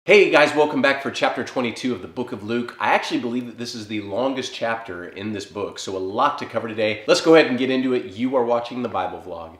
Hey guys, welcome back for chapter 22 of the book of Luke. I actually believe that this is the longest chapter in this book, so a lot to cover today. Let's go ahead and get into it. You are watching the Bible Vlog.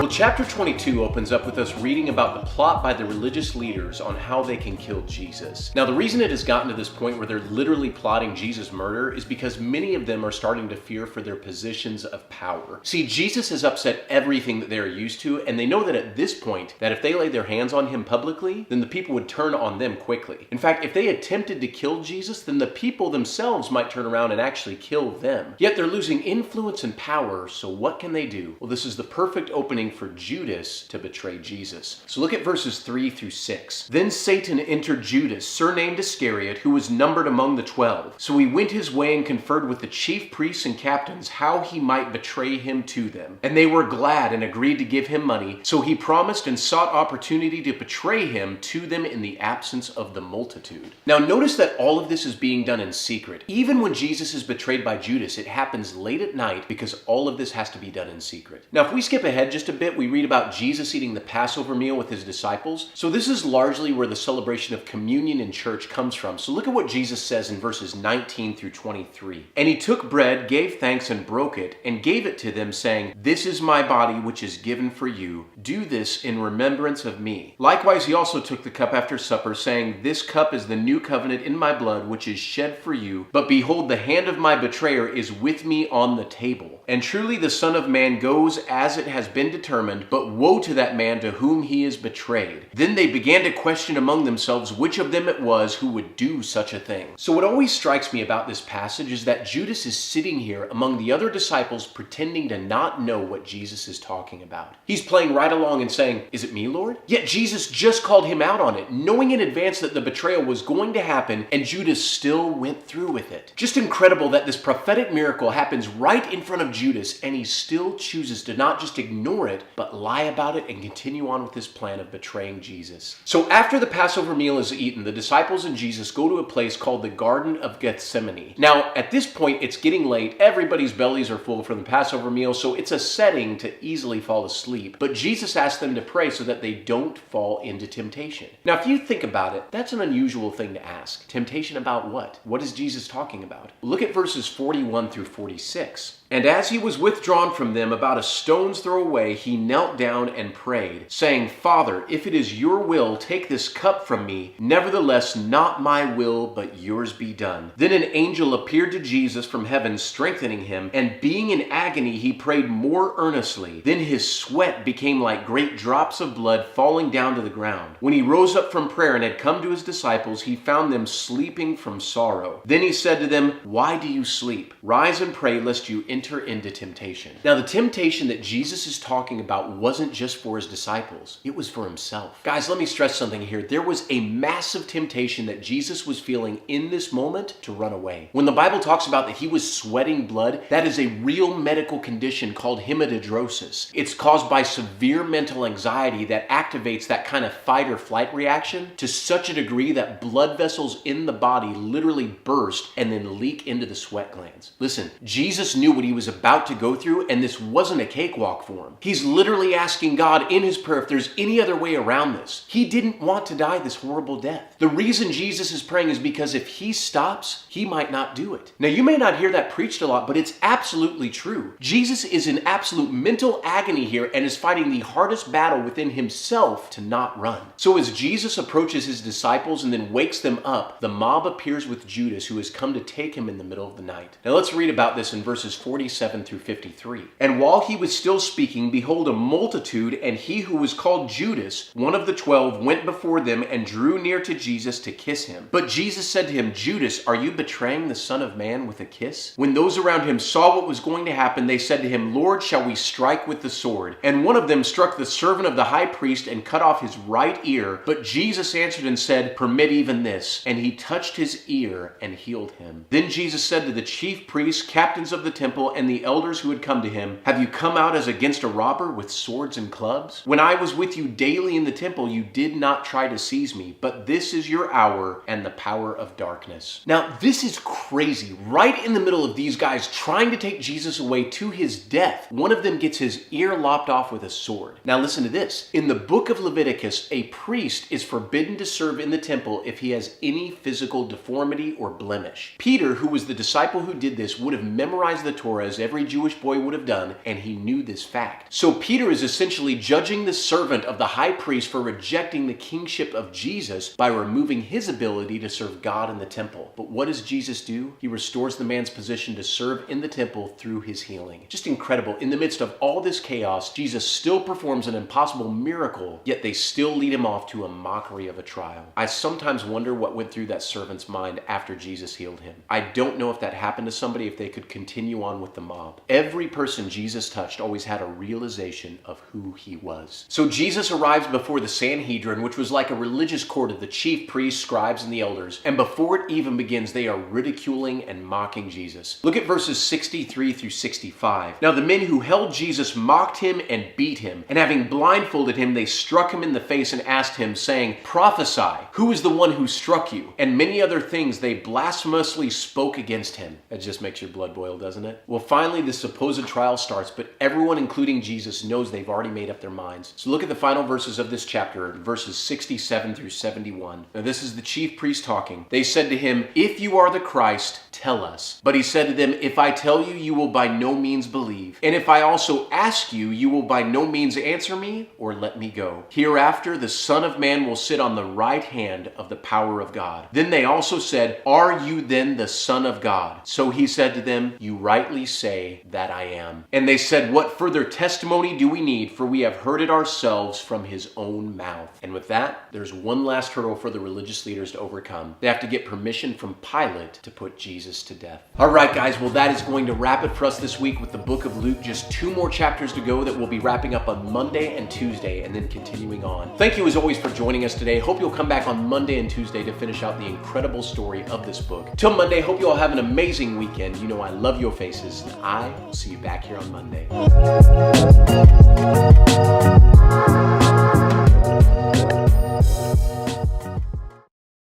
Chapter 22 opens up with us reading about the plot by the religious leaders on how they can kill Jesus. Now, the reason it has gotten to this point where they're literally plotting Jesus' murder is because many of them are starting to fear for their positions of power. See, Jesus has upset everything that they're used to, and they know that at this point, that if they lay their hands on him publicly, then the people would turn on them quickly. In fact, if they attempted to kill Jesus, then the people themselves might turn around and actually kill them. Yet they're losing influence and power, so what can they do? Well, this is the perfect opening for Judas to betray Jesus. So look at verses 3 through 6. Then Satan entered Judas, surnamed Iscariot, who was numbered among the 12. So he went his way and conferred with the chief priests and captains how he might betray him to them. And they were glad and agreed to give him money. So he promised and sought opportunity to betray him to them in the absence of the multitude. Now notice that all of this is being done in secret. Even when Jesus is betrayed by Judas, it happens late at night because all of this has to be done in secret. Now if we skip ahead just a bit, we read about Jesus eating the Passover meal with his disciples. So this is largely where the celebration of communion in church comes from. So look at what Jesus says in verses 19 through 23. And he took bread, gave thanks, and broke it, and gave it to them, saying, "This is my body, which is given for you. Do this in remembrance of me." Likewise, he also took the cup after supper, saying, "This cup is the new covenant in my blood, which is shed for you. But behold, the hand of my betrayer is with me on the table. And truly the Son of Man goes as it has been determined, but woe to that man to whom he is betrayed." Then they began to question among themselves which of them it was who would do such a thing. So what always strikes me about this passage is that Judas is sitting here among the other disciples pretending to not know what Jesus is talking about. He's playing right along and saying, "Is it me, Lord?" Yet Jesus just called him out on it, knowing in advance that the betrayal was going to happen, and Judas still went through with it. Just incredible that this prophetic miracle happens right in front of Judas, and he still chooses to not just ignore it, but lie about it and continue on with his plan of betraying Jesus. So after the Passover meal is eaten, the disciples and Jesus go to a place called the Garden of Gethsemane. Now, at this point, it's getting late. Everybody's bellies are full from the Passover meal, so it's a setting to easily fall asleep. But Jesus asks them to pray so that they don't fall into temptation. Now, if you think about it, that's an unusual thing to ask. Temptation about what? What is Jesus talking about? Look at verses 41 through 46. And as he was withdrawn from them about a stone's throw away, he knelt down and prayed, saying, "Father, if it is your will, take this cup from me. Nevertheless, not my will, but yours be done." Then an angel appeared to Jesus from heaven, strengthening him, and being in agony, he prayed more earnestly. Then his sweat became like great drops of blood falling down to the ground. When he rose up from prayer and had come to his disciples, he found them sleeping from sorrow. Then he said to them, "Why do you sleep? Rise and pray, lest you enter into temptation." Now, the temptation that Jesus is talking about wasn't just for his disciples. It was for himself. Guys, let me stress something here. There was a massive temptation that Jesus was feeling in this moment to run away. When the Bible talks about that he was sweating blood, that is a real medical condition called hematidrosis. It's caused by severe mental anxiety that activates that kind of fight or flight reaction to such a degree that blood vessels in the body literally burst and then leak into the sweat glands. Listen, Jesus knew what he was about to go through, and this wasn't a cakewalk for him. He's literally asking God in his prayer if there's any other way around this. He didn't want to die this horrible death. The reason Jesus is praying is because if he stops, he might not do it. Now, you may not hear that preached a lot, but it's absolutely true. Jesus is in absolute mental agony here and is fighting the hardest battle within himself to not run. So as Jesus approaches his disciples and then wakes them up, the mob appears with Judas, who has come to take him in the middle of the night. Now let's read about this in verses 47 through 53. "And while he was still speaking, behold, a multitude, and he who was called Judas, one of the 12, went before them and drew near to Jesus to kiss him. But Jesus said to him, 'Judas, are you betraying the Son of Man with a kiss?' When those around him saw what was going to happen, they said to him, 'Lord, shall we strike with the sword?' And one of them struck the servant of the high priest and cut off his right ear. But Jesus answered and said, 'Permit even this.' And he touched his ear and healed him. Then Jesus said to the chief priests, captains of the temple, temple and the elders who had come to him, "Have you come out as against a robber with swords and clubs? When I was with you daily in the temple, you did not try to seize me, but this is your hour and the power of darkness." Now, this is crazy. Right in the middle of these guys trying to take Jesus away to his death, one of them gets his ear lopped off with a sword. Now, listen to this. In the book of Leviticus, a priest is forbidden to serve in the temple if he has any physical deformity or blemish. Peter, who was the disciple who did this, would have memorized the Torah as every Jewish boy would have done, and he knew this fact. So Peter is essentially judging the servant of the high priest for rejecting the kingship of Jesus by removing his ability to serve God in the temple. But what does Jesus do? He restores the man's position to serve in the temple through his healing. Just incredible. In the midst of all this chaos, Jesus still performs an impossible miracle, yet they still lead him off to a mockery of a trial. I sometimes wonder what went through that servant's mind after Jesus healed him. I don't know if that happened to somebody, if they could continue on with the mob. Every person Jesus touched always had a realization of who he was. So Jesus arrives before the Sanhedrin, which was like a religious court of the chief priests, scribes, and the elders. And before it even begins, they are ridiculing and mocking Jesus. Look at verses 63 through 65. "Now the men who held Jesus mocked him and beat him, and having blindfolded him, they struck him in the face and asked him, saying, 'Prophesy, who is the one who struck you?' And many other things they blasphemously spoke against him." That just makes your blood boil, doesn't it? Well, finally, the supposed trial starts, but everyone, including Jesus, knows they've already made up their minds. So look at the final verses of this chapter, verses 67 through 71. Now this is the chief priest talking. "They said to him, 'If you are the Christ, tell us.' But he said to them, 'If I tell you, you will by no means believe. And if I also ask you, you will by no means answer me or let me go. Hereafter, the Son of Man will sit on the right hand of the power of God.' Then they also said, 'Are you then the Son of God?' So he said to them, 'You rightly say that I am.' And they said, 'What further testimony do we need? For we have heard it ourselves from his own mouth.'" And with that, there's one last hurdle for the religious leaders to overcome. They have to get permission from Pilate to put Jesus to death. All right, guys, well, that is going to wrap it for us this week with the book of Luke. Just 2 more chapters to go that we'll be wrapping up on Monday and Tuesday and then continuing on. Thank you as always for joining us today. Hope you'll come back on Monday and Tuesday to finish out the incredible story of this book. Till Monday, hope you all have an amazing weekend. You know I love your faces, and I will see you back here on Monday.